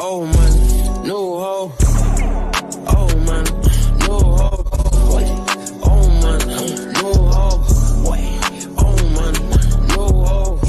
Oh man, no hoe. Oh man, no hoe. Oh man, no hoe. Oh man, no hoe.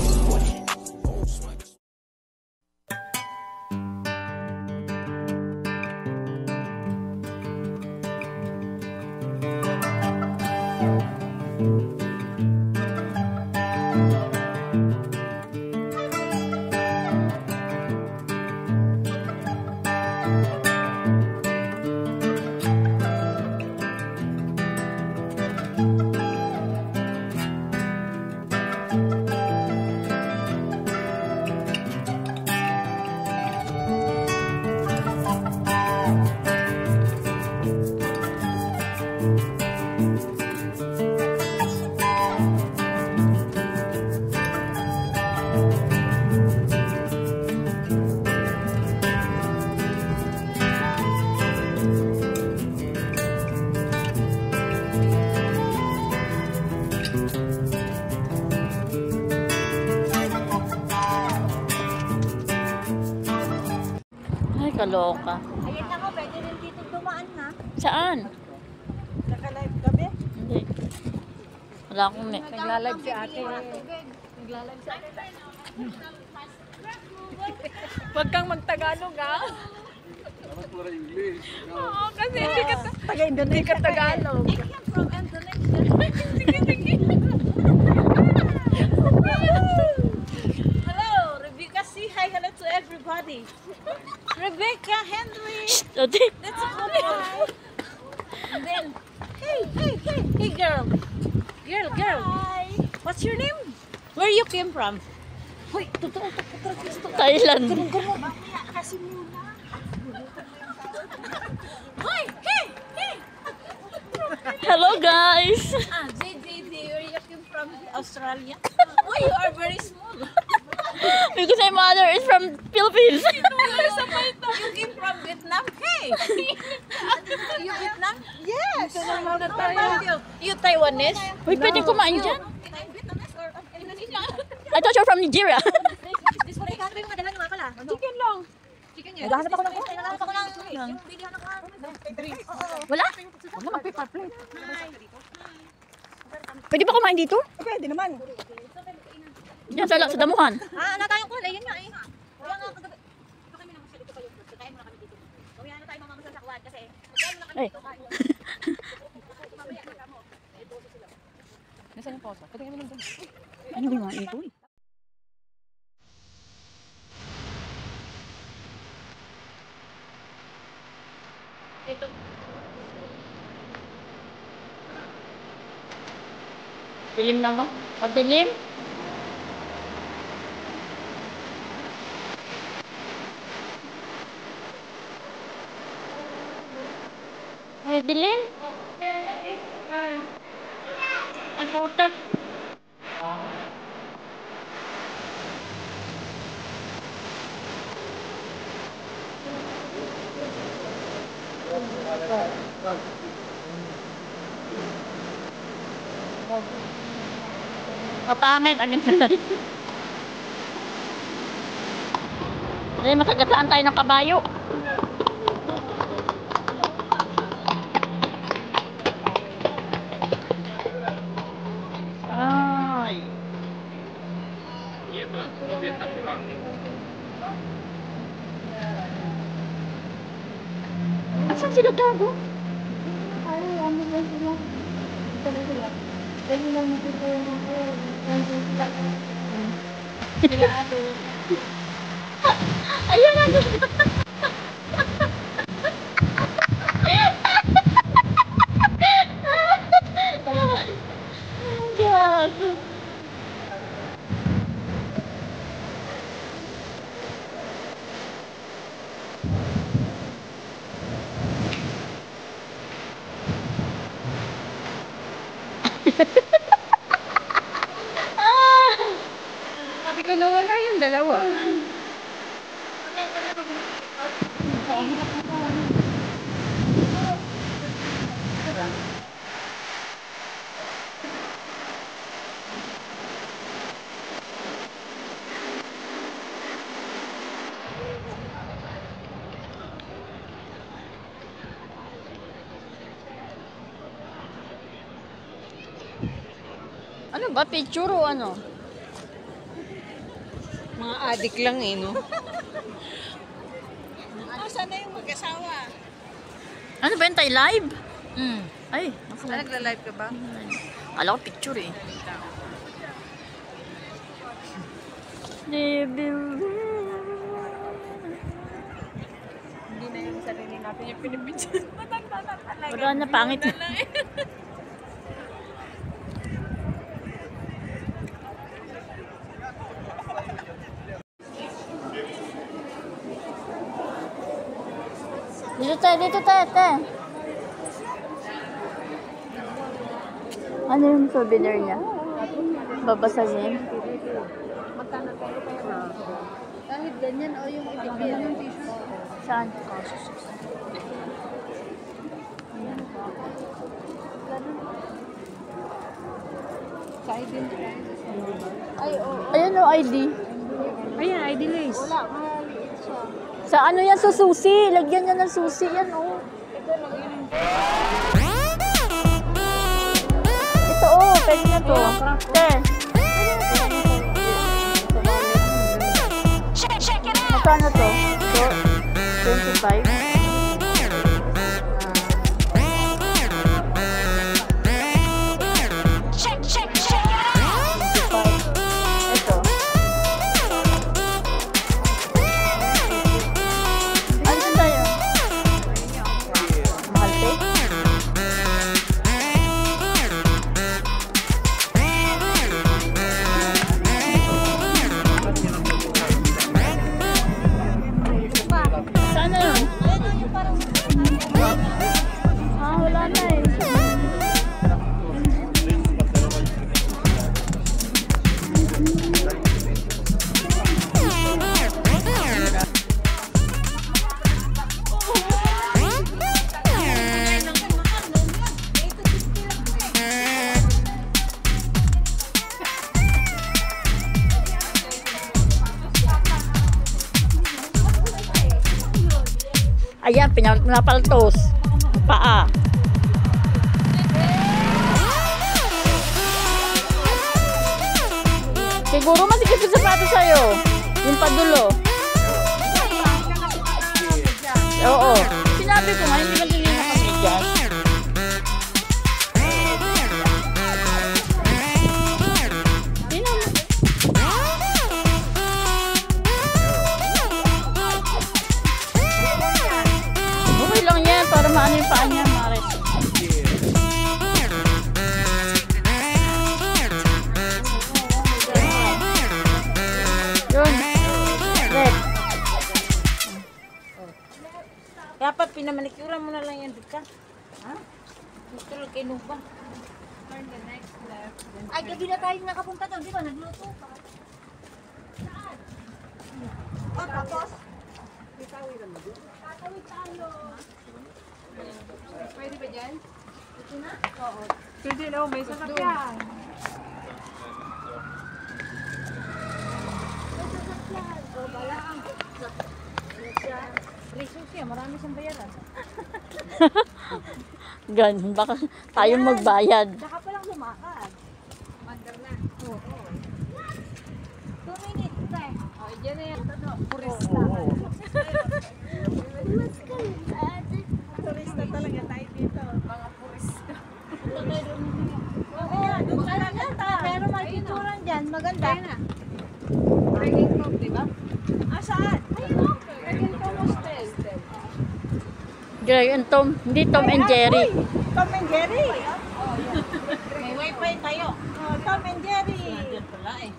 Ay, kaloka. Ayun ako, pwede rin dito dumaan ha. Saan? Naka-live gabi. Hindi. Wala akong net. Nagla-live si ate. Nagla-live si ate. Huwag kang mag-Tagalog ha. Oo, kasi hindi ka Tagalog. I came from Indonesia. Sige, sige. Hello, Rebecca, say hi hello to everybody. Rebecca, Henry. Ate. That's a good one. And then, hey girl. Girl. Hi. What's your name? Where you came from? Hoy, totoo. Thailand. Ganun. Mamaya, kasi muna. Hoy, hey. Hello, guys. JJ, where you came from? Australia. Oh, you are very small. Because my mother is from Philippines. You came from Vietnam? Hey! You Vietnam? Yes! You Taiwanese? Uy, pwede kumain dyan? Vietnamese or Indonesia? I thought you're from Nigeria. This one, ikaw yung madala nga pala. Chicken lang. Chicken yan. Naghahanap ako ng yung bilihan ako. Wala? Wala mag-paper plate. Pwede ba kumain dito? Pwede naman. Diyan sa damuhan. Ano tayong kulay? Yun nga eh. Wala nga kagabi. Baka kami naman siya dito kayo. Kakain muna kami dito. Kawin na tayo mamamasal sa kuwan kasi kakain muna kami Ay. dito. Mamaya na mo. Nasaan yung poso? Pwede kami nandun. Ano ba yung ito? Ito. Dilim na mo? Pagdilim? Ay, dilim? Ang putak. Mapangit. Ano na rin? Ay, matagasaan tayo ng kabayo. Ay. Asan sila gago? Ayan na. Gago. Sabi ko na wala yung dalawa. Ano ba? Picture o ano? Mga adik lang eh, no? Sana yung mag-asawa? Ano ba yun? Tayo live? Ay. Nagla-live ka ba? Alam ko picture eh. Hindi na yung sarili natin yung pinipicture. Matanda na talaga. Wala na, pangit na. Dito tayo, te. Ano yung souvenir niya? Babasagin? Kahit ganyan o yung ibigyan ng tissue. Saan? Sa ID. Ay, oo. Ayun o, ID. Ayan, ID lace. Wala, maliit siya. Sa ano yan? Sa susi. Lagyan niya ng susi. Yan o. Ito o. Pwede na to. Te. Magkano to? 25? Ayan, pinapaltos. Paa. Siguro masikip yung sapatos sa'yo. Yung padulo. Oo. Sinabi ko nga, hindi ka tingin na kami dyan. Okay lang yan, para maano yung paa niya, Maris. Yun. Red. Dapat pinamanicura mo na lang yan, Dika. Ha? Gusto lang kinuha. Turn the next left. Ay, gabi na tayo nakapunta doon, di ba? Nagluto pa. Saan? Oh, tapos? Tatawid tayo. Pwede ba dyan? Ito na? Oo. Pwede na, may sasakyan. Oh, bala. Resus yan, marami siyang bayaran. Ganun, baka tayong magbayad. Saka pa lang lumakad. Mandar na. Oo. 2 minutes, pre. O, dyan na yan. Purista. Purista talaga tayo dito. Mga purista. Oo, doon ka lang yata. Pero may pinturan dyan, maganda. Tayo na. Breaking talk, di ba? Ah, saan? Breaking talk hostel. Greg and Tom, hindi Tom and Jerry. Tom and Jerry. May wifi tayo. Oh, Tom and Jerry. Diyan pala eh.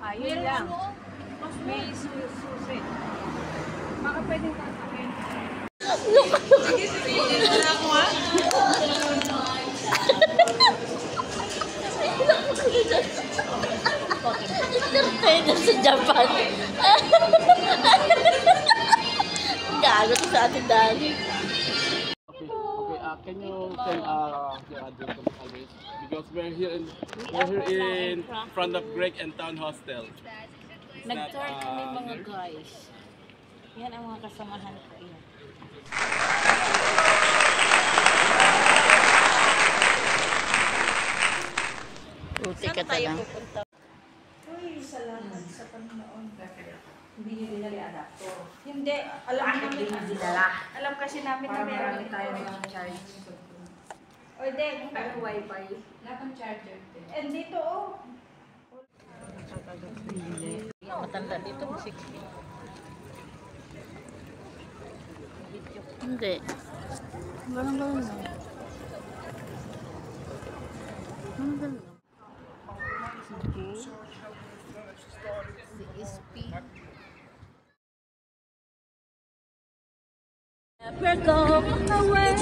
Ayun lang. May susi. Baka pwedeng tatawin. Entertainer sa Japan. Gago to sa ating dali. Okay, can you tell your address always? Because we're here in front of Greg and Town Hostel. Nag-tour kami mga guys. Yan ang mga kasamahan ko. Yan. Sikat na lang. Uy, salamat sa Panginoon. Hindi nyo dinali adapter. Hindi. Alam namin. Alam kasi namin na meron tayo ng charge. O, then, parang wifi. Lahat ng charger. And dito, oh. Matanda dito, 60. Hindi. Galang-galang lang. Galang-galang lang. Never go away.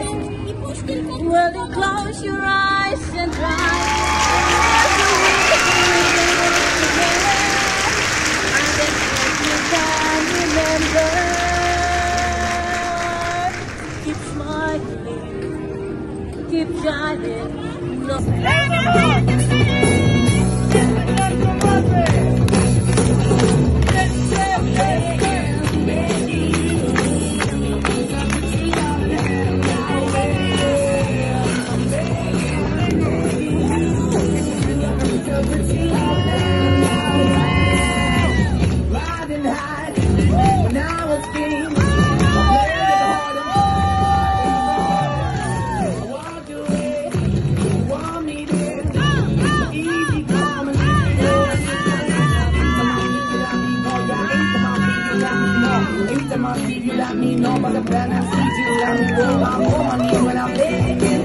Will you close your eyes and try? Keep smiling, keep shining. You let me know, but the plan I see you. Let me go, I'm on my knees when I'm begging.